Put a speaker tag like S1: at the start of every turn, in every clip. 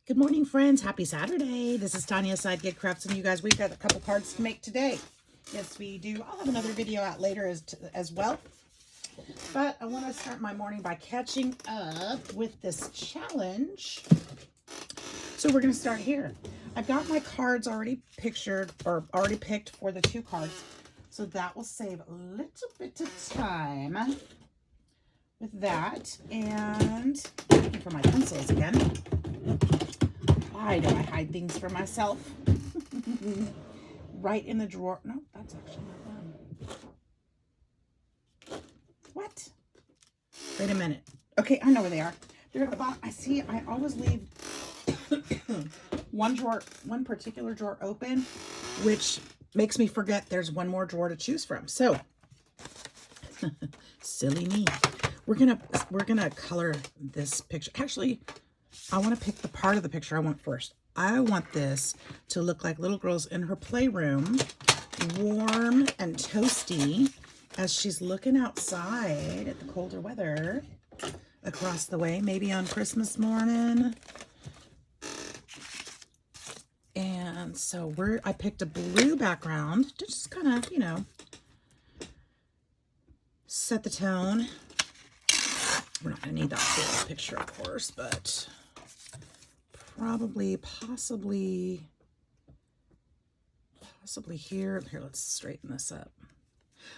S1: Good morning, friends. Happy Saturday. This is Tanya Sidegigcrafts, and you guys, we've got a couple cards to make today. Yes, we do. I'll have another video out later as well. But I want to start my morning by catching up with this challenge. So we're going to start here. I've got my cards already pictured or already picked for the 2 cards. So that will save a little bit of time with that. And looking for my pencils again. Why do I hide things from myself? Right in the drawer. No, that's actually not them. What? Wait a minute. Okay, I know where they are. They're at the bottom. I see. I always leave one particular drawer open, which makes me forget there's one more drawer to choose from. So, silly me. We're gonna color this picture. Actually, I want to pick the part of the picture I want first. I want this to look like little girl's in her playroom, warm and toasty, as she's looking outside at the colder weather across the way, maybe on Christmas morning. And so I picked a blue background to just kind of, set the tone. We're not going to need that full picture, of course, but probably, possibly here. Here, let's straighten this up.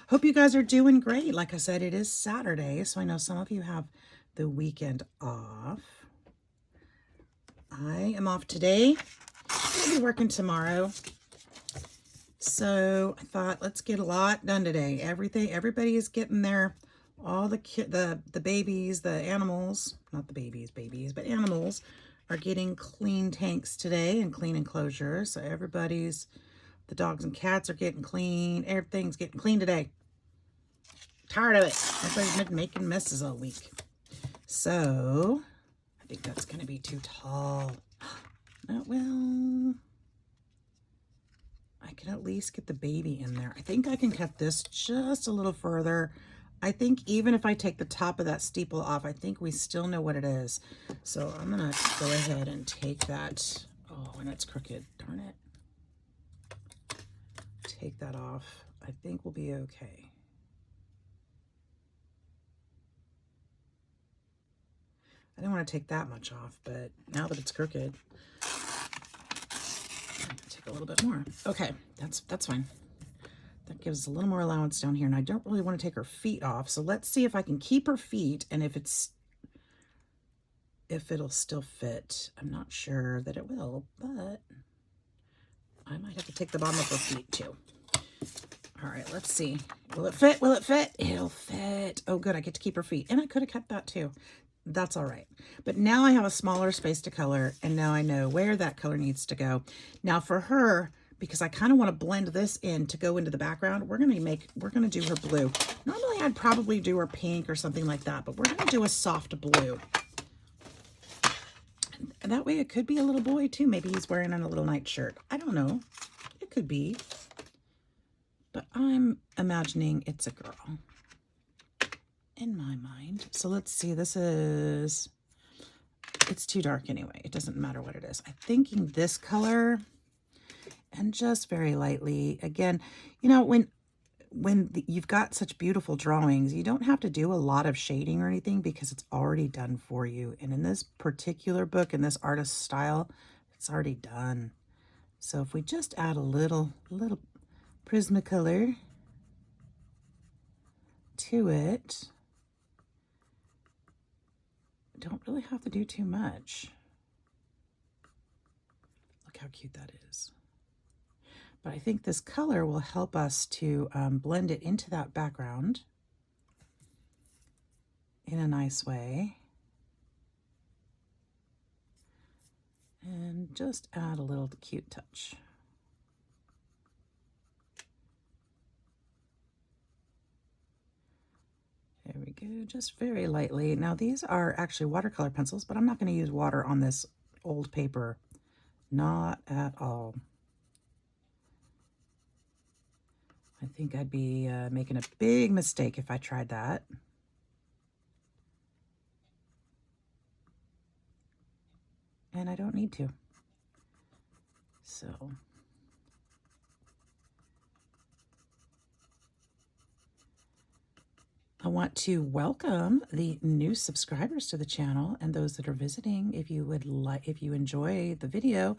S1: Hope you guys are doing great. Like I said, it is Saturday, so I know some of you have the weekend off. I am off today. I'll be working tomorrow. So I thought, let's get a lot done today. Everybody is getting there. All the babies, the animals, not the babies, but animals are getting clean tanks today and clean enclosures. So the dogs and cats are getting clean. Everything's getting clean today. Tired of it. Everybody's been making messes all week. So I think that's going to be too tall. Well, I can at least get the baby in there. I think I can cut this just a little further. I think even if I take the top of that steeple off, I think we still know what it is. So I'm going to go ahead and take that. Oh, and it's crooked. Darn it. Take that off. I think we'll be okay. I didn't want to take that much off, but now that it's crooked, I'm going to take a little bit more. Okay, that's fine. That gives us a little more allowance down here. And I don't really want to take her feet off. So let's see if I can keep her feet and if it'll still fit. I'm not sure that it will, but I might have to take the bottom of her feet too. All right, let's see. Will it fit? Will it fit? It'll fit. Oh, good. I get to keep her feet. And I could have kept that too. That's all right. But now I have a smaller space to color, and now I know where that color needs to go. Now for her, because I kind of want to blend this in to go into the background, we're going to do her blue. Normally I'd probably do her pink or something like that, but we're going to do a soft blue. And that way it could be a little boy too. Maybe he's wearing a little nightshirt. I don't know. It could be. But I'm imagining it's a girl in my mind. So let's see. It's too dark anyway. It doesn't matter what it is. I'm thinking this color. And just very lightly, again, when you've got such beautiful drawings, you don't have to do a lot of shading or anything because it's already done for you. And in this particular book, in this artist style, it's already done. So if we just add a little Prismacolor to it, don't really have to do too much. Look how cute that is. But I think this color will help us to blend it into that background in a nice way. And just add a little cute touch. There we go, just very lightly. Now these are actually watercolor pencils, but I'm not going to use water on this old paper. Not at all. I think I'd be making a big mistake if I tried that. and I don't need to. So I want to welcome the new subscribers to the channel and those that are visiting. If you would like, if you enjoy the video,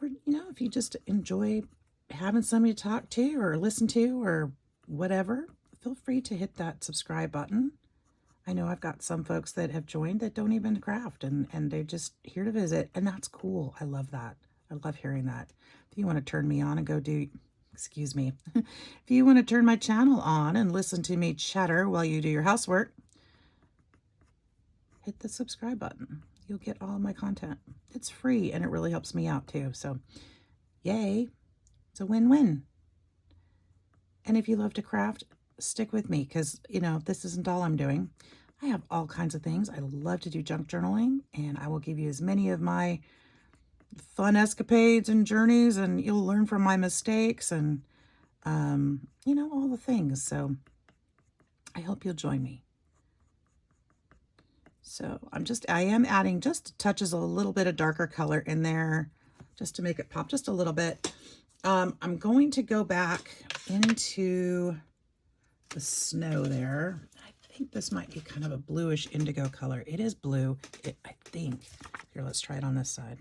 S1: or if you just enjoy having somebody to talk to or listen to or whatever, feel free to hit that subscribe button. I know I've got some folks that have joined that don't even craft, and they're just here to visit, and that's cool. I love that. I love hearing that. If you want to turn me on and go do, excuse me, if you want to turn my channel on and listen to me chatter while you do your housework, hit the subscribe button. You'll get all my content. It's free, and it really helps me out too. So yay, it's a win-win. And if you love to craft, stick with me, because this isn't all I'm doing. I have all kinds of things. I love to do junk journaling, and I will give you as many of my fun escapades and journeys, and you'll learn from my mistakes and all the things. So I hope you'll join me. So I am adding just touches of a little bit of darker color in there just to make it pop just a little bit. I'm going to go back into the snow there. I think this might be kind of a bluish indigo color. It is blue, I think. Here, let's try it on this side.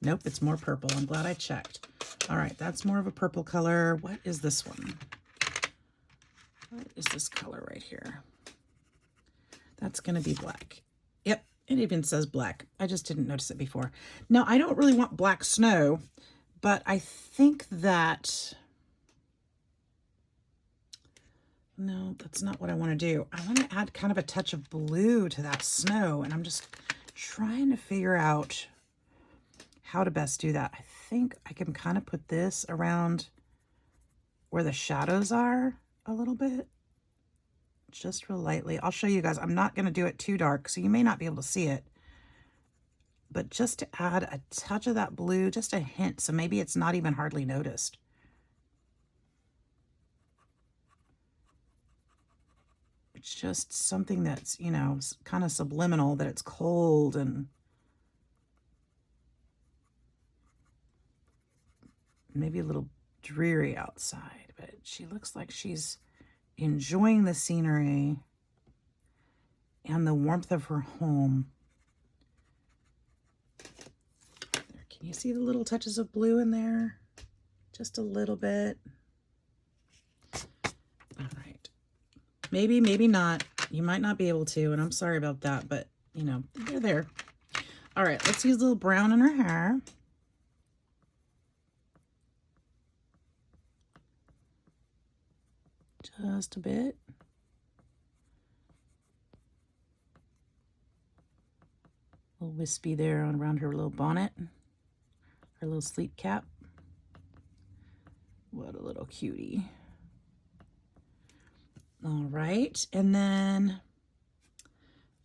S1: Nope, it's more purple. I'm glad I checked. All right, that's more of a purple color. What is this one? What is this color right here? That's going to be black. Yep, it even says black. I just didn't notice it before. Now, I don't really want black snow, but I think that... No, that's not what I want to do. I want to add kind of a touch of blue to that snow, and I'm just trying to figure out how to best do that. I think I can kind of put this around where the shadows are a little bit, just real lightly. I'll show you guys. I'm not going to do it too dark, so you may not be able to see it, but just to add a touch of that blue, just a hint, so maybe it's not even hardly noticed. It's just something that's, kind of subliminal, that it's cold and maybe a little dreary outside, but she looks like she's enjoying the scenery and the warmth of her home. There, can you see the little touches of blue in there? Just a little bit. All right. Maybe, maybe not. You might not be able to, and I'm sorry about that, but, they're there. All right, let's use a little brown in her hair. Just a bit. A little wispy there around her little bonnet, her little sleep cap. What a little cutie. All right, and then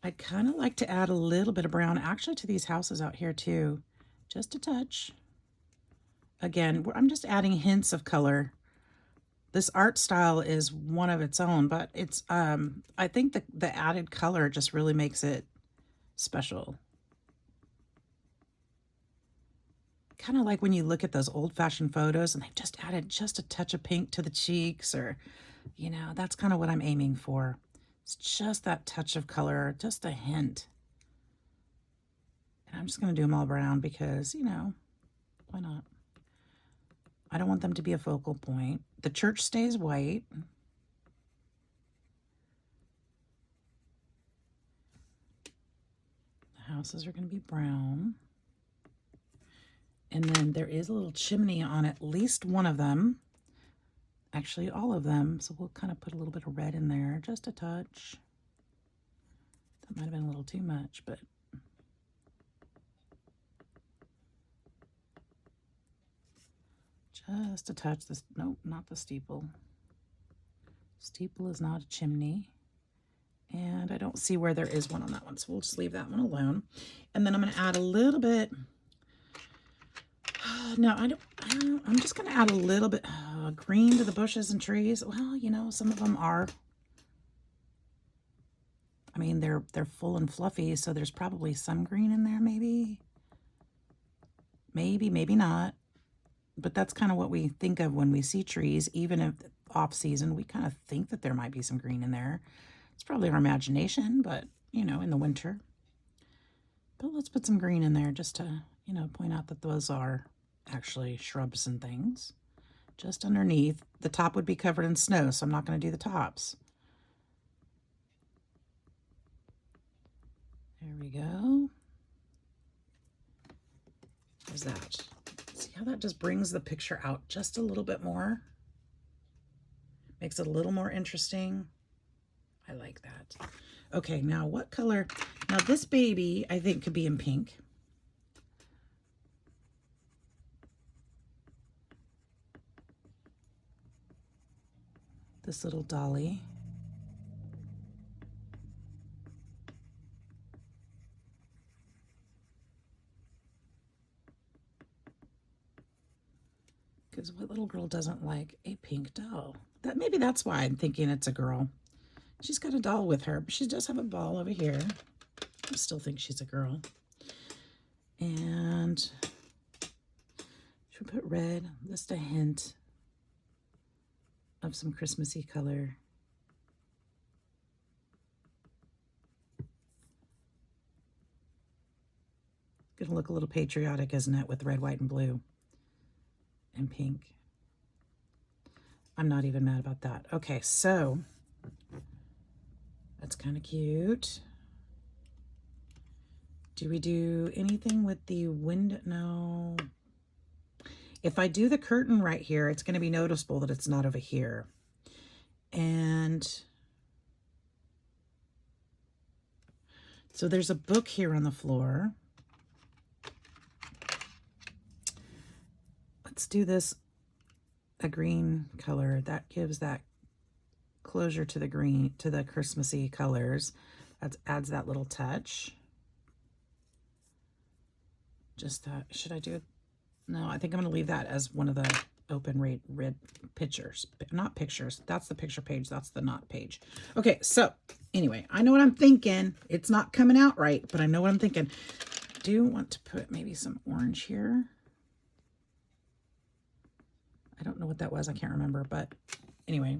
S1: I'd kind of like to add a little bit of brown actually to these houses out here too, just a touch. Again, I'm just adding hints of color. This art style is one of its own, but it's I think the added color just really makes it special. Kind of like when you look at those old-fashioned photos and they've just added just a touch of pink to the cheeks, or that's kind of what I'm aiming for. It's just that touch of color, just a hint. And I'm just going to do them all brown because, why not? I don't want them to be a focal point. The church stays white. The houses are going to be brown. And then there is a little chimney on at least one of them. Actually, all of them. So we'll kind of put a little bit of red in there, just a touch. That might have been a little too much, but just a touch. This, nope, not the steeple. Steeple is not a chimney. And I don't see where there is one on that one, so we'll just leave that one alone. And then I'm going to add a little bit. No, I'm just going to add a little bit green to the bushes and trees. Well, some of them are I mean, they're full and fluffy, so there's probably some green in there, maybe. Maybe not. But that's kind of what we think of when we see trees. Even if off season, we kind of think that there might be some green in there. It's probably our imagination, but, you know, in the winter. But let's put some green in there just to, you know, point out that those are actually shrubs and things. Just underneath. The top would be covered in snow, so I'm not going to do the tops. There we go. There's that. See how that just brings the picture out just a little bit more? Makes it a little more interesting. I like that. Okay, now what color? Now this baby, I think, could be in pink. This little dolly. Because what little girl doesn't like a pink doll? Maybe that's why I'm thinking it's a girl. She's got a doll with her, but she does have a ball over here. I still think she's a girl. And should we put red? Just a hint of some Christmassy color. Gonna look a little patriotic, isn't it, with red, white, and blue and pink. I'm not even mad about that. Okay, so that's kind of cute. Do we do anything with the window? No. If I do the curtain right here, it's going to be noticeable that it's not over here. And so there's a book here on the floor. Let's do this a green color. That gives that closure to the green, to the Christmassy colors. That adds that little touch. Just that. Should I do it? No, I think I'm going to leave that as one of the open red pictures. Not pictures. That's the picture page. That's the not page. Okay, so anyway, I know what I'm thinking. It's not coming out right, but I know what I'm thinking. I do want to put maybe some orange here. I don't know what that was. I can't remember, but anyway,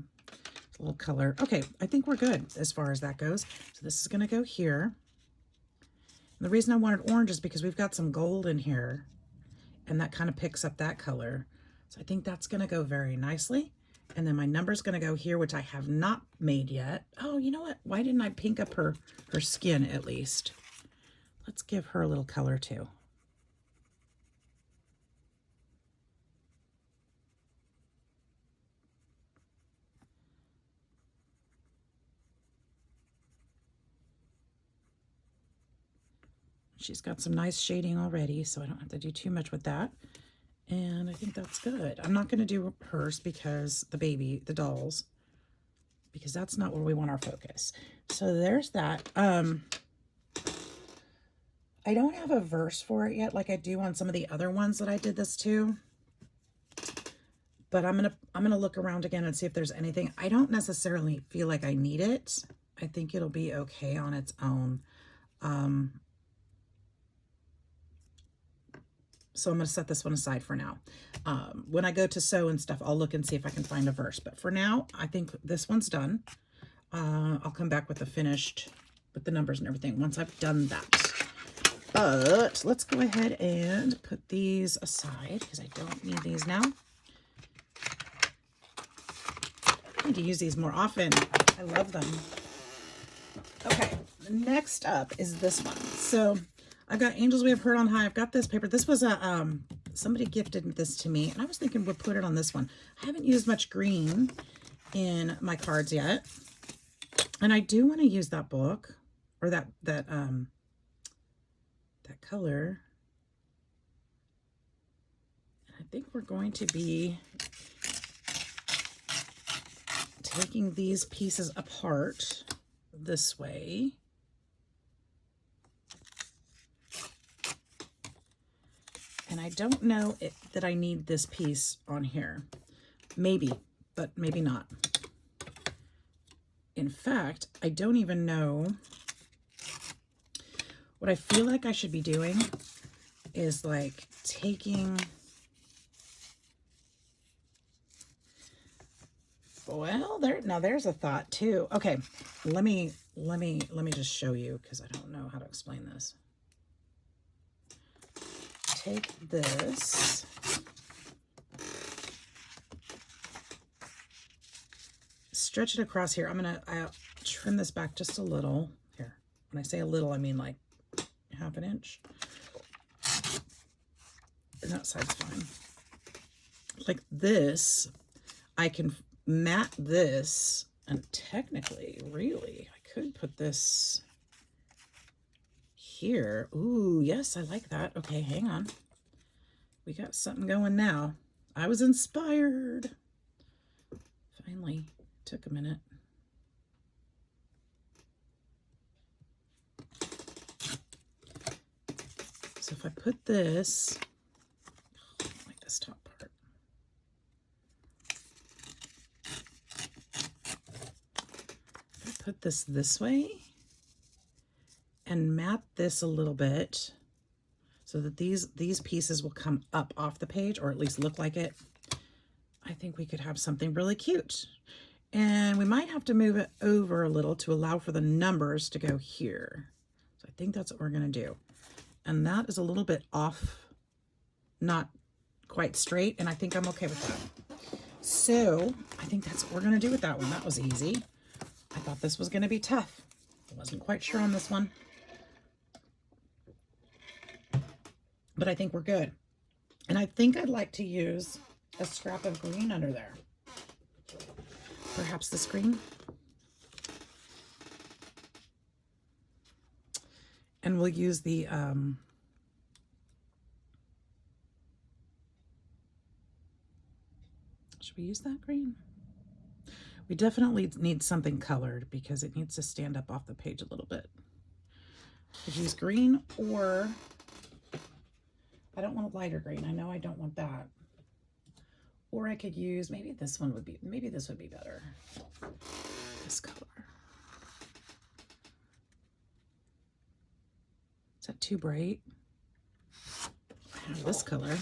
S1: it's a little color. Okay, I think we're good as far as that goes. So this is going to go here. And the reason I wanted orange is because we've got some gold in here, and that kind of picks up that color. So I think that's going to go very nicely. And then my number's going to go here, which I have not made yet. Oh, you know what? Why didn't I pink up her skin at least? Let's give her a little color too. She's got some nice shading already, so I don't have to do too much with that. And I think that's good. I'm not going to do hers because the dolls, because that's not where we want our focus. So there's that. I don't have a verse for it yet like I do on some of the other ones that I did this to. But I'm gonna look around again and see if there's anything. I don't necessarily feel like I need it. I think it'll be okay on its own. So I'm going to set this one aside for now. When I go to sew and stuff, I'll look and see if I can find a verse. But for now, I think this one's done. I'll come back with the finished, with the numbers and everything once I've done that. But let's go ahead and put these aside because I don't need these now. I need to use these more often. I love them. Okay, next up is this one. So I've got Angels We Have Heard on High. I've got this paper. This was somebody gifted this to me, and I was thinking we'll put it on this one. I haven't used much green in my cards yet, and I do want to use that book or that color. And I think we're going to be taking these pieces apart this way. And I don't know that I need this piece on here. Maybe, but maybe not. In fact, I don't even know What I feel like I should be doing is like taking, well, there's a thought too. Okay, let me just show you because I don't know how to explain this. Take this, stretch it across here. I'll trim this back just a little. Here, when I say a little, I mean like half an inch. And that side's fine. Like this, I can mat this, and technically, really, I could put this here. Ooh, yes, I like that. Okay, hang on. We got something going now. I was inspired. Finally, took a minute. So if I put this, oh, I like this top part. If I put this way and mat this a little bit so that these pieces will come up off the page, or at least look like it, I think we could have something really cute. And we might have to move it over a little to allow for the numbers to go here. So I think that's what we're going to do. And that is a little bit off, not quite straight, and I think I'm okay with that. So I think that's what we're going to do with that one. That was easy. I thought this was going to be tough. I wasn't quite sure on this one. But I think we're good. And I think I'd like to use a scrap of green under there. Perhaps this green. And we'll use the should we use that green? We definitely need something colored because it needs to stand up off the page a little bit. Could use green, or I don't want a lighter green. I know I don't want that. Or I could use, maybe this would be better. This color. Is that too bright? I have this color.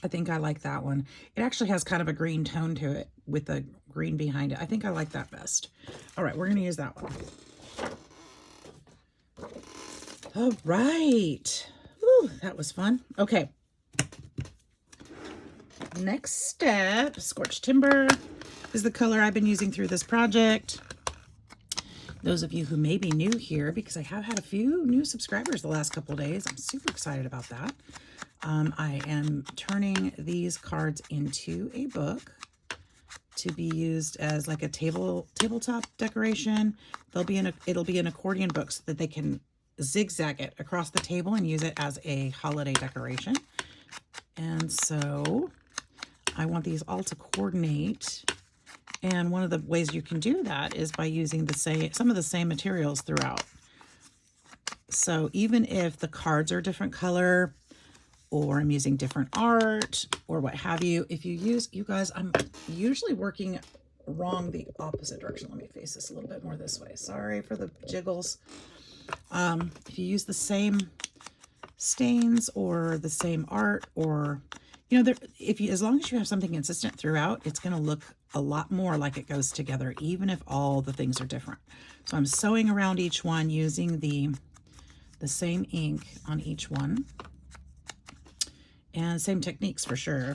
S1: I think I like that one. It actually has kind of a green tone to it with the green behind it. I think I like that best. All right, we're going to use that one. All right. Whew, that was fun. Okay. Next step, Scorched Timber is the color I've been using through this project. Those of you who may be new here, because I have had a few new subscribers the last couple of days, I'm super excited about that. I am turning these cards into a book to be used as like a tabletop decoration. It'll be an accordion book so that they can zigzag it across the table and use it as a holiday decoration. And so I want these all to coordinate. And one of the ways you can do that is by using some of the same materials throughout. So even if the cards are a different color, or I'm using different art, or what have you, if you use, you guys, I'm usually working wrong the opposite direction. Let me face this a little bit more this way. Sorry for the jiggles. If you use the same stains or the same art, or, you know, as long as you have something consistent throughout, it's going to look a lot more like it goes together, even if all the things are different. So I'm sewing around each one using the same ink on each one. And same techniques for sure.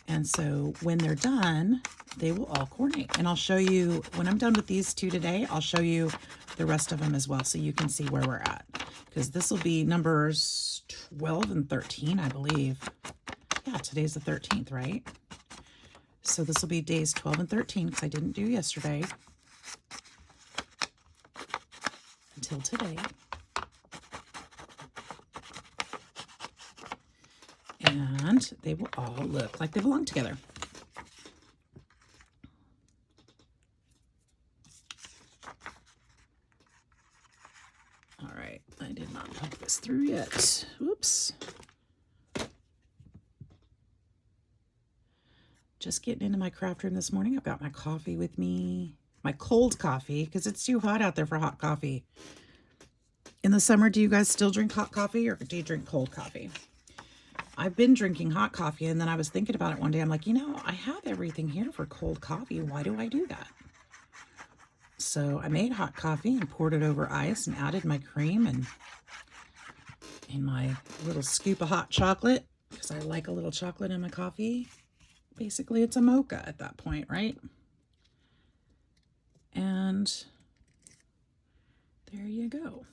S1: And so when they're done, they will all coordinate. And I'll show you, when I'm done with these two today, I'll show you the rest of them as well so you can see where we're at. Because this will be numbers 12 and 13, I believe. Yeah, today's the 13th, right? So this will be days 12 and 13 because I didn't do yesterday until today. And they will all look like they belong together. All right, I did not poke this through yet. Oops. Just getting into my craft room this morning. I've got my coffee with me, my cold coffee, because it's too hot out there for hot coffee. In the summer, do you guys still drink hot coffee or do you drink cold coffee? I've been drinking hot coffee, and then I was thinking about it one day. I'm like, you know, I have everything here for cold coffee. Why do I do that? So I made hot coffee and poured it over ice and added my cream and my little scoop of hot chocolate, because I like a little chocolate in my coffee. Basically, it's a mocha at that point, right? And there you go.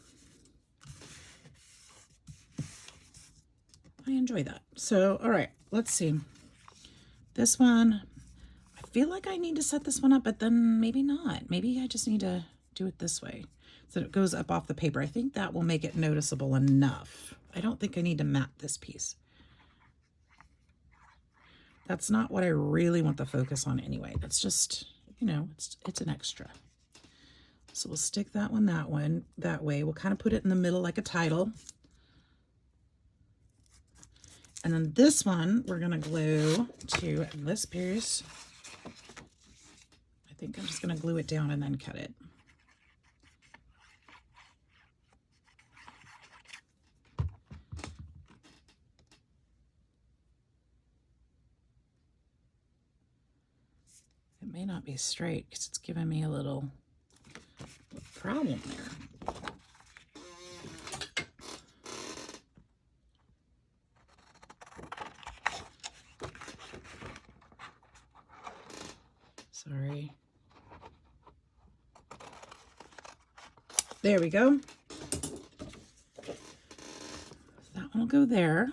S1: I enjoy that. So, all right, let's see. This one, I feel like I need to set this one up, but then maybe not. Maybe I just need to do it this way so it goes up off the paper. I think that will make it noticeable enough. I don't think I need to mat this piece. That's not what I really want the focus on anyway. That's just, you know, it's an extra. So we'll stick that way. We'll kind of put it in the middle like a title. And then this one, we're going to glue to this piece. I think I'm just going to glue it down and then cut it. It may not be straight because it's giving me a little problem there. Sorry. There we go. That one will go there.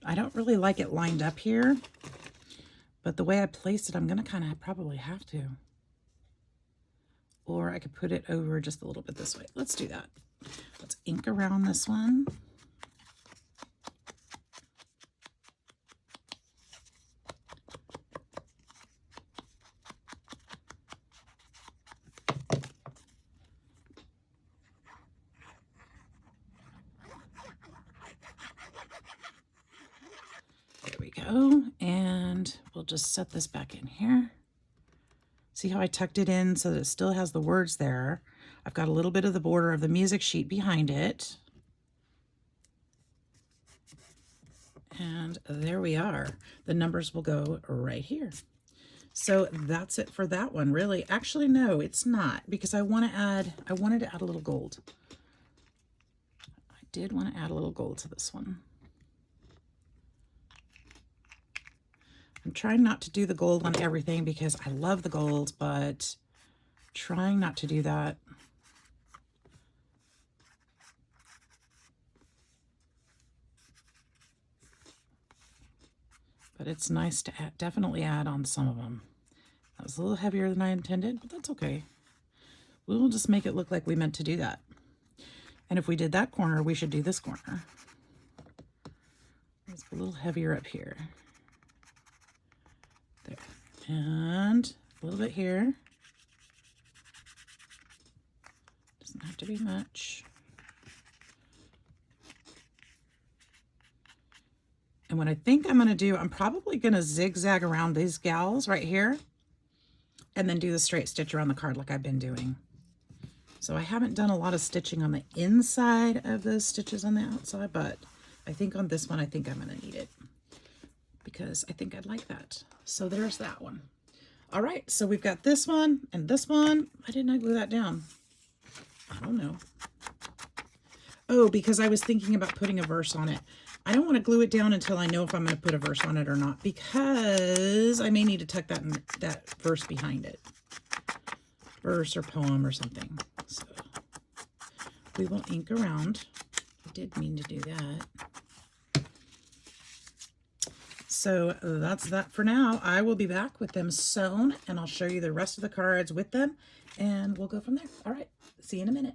S1: I don't really like it lined up here, but the way I placed it, I'm going to kind of probably have to. Or I could put it over just a little bit this way. Let's do that. Let's ink around this one. And we'll just set this back in here. See how I tucked it in so that it still has the words there. I've got a little bit of the border of the music sheet behind it. And there we are. The numbers will go right here. So that's it for that one, really. Actually, no, it's not, because I wanted to add a little gold. I did want to add a little gold to this one. I'm trying not to do the gold on everything because I love the gold, but trying not to do that. But it's nice to definitely add on some of them. That was a little heavier than I intended, but that's okay. We'll just make it look like we meant to do that. And if we did that corner, we should do this corner. It's a little heavier up here. There. And a little bit here. Doesn't have to be much. And what I think I'm going to do, I'm probably going to zigzag around these gals right here and then do the straight stitch around the card like I've been doing. So I haven't done a lot of stitching on the inside of those stitches on the outside, but I think on this one, I think I'm going to need it because I think I'd like that. So there's that one. All right, so we've got this one and this one. Why didn't I glue that down? I don't know. Oh, because I was thinking about putting a verse on it. I don't want to glue it down until I know if I'm going to put a verse on it or not, because I may need to tuck that verse behind it. Verse or poem or something. So we will ink around. I did mean to do that. So that's that for now. I will be back with them sewn, and I'll show you the rest of the cards with them, and we'll go from there. All right, see you in a minute.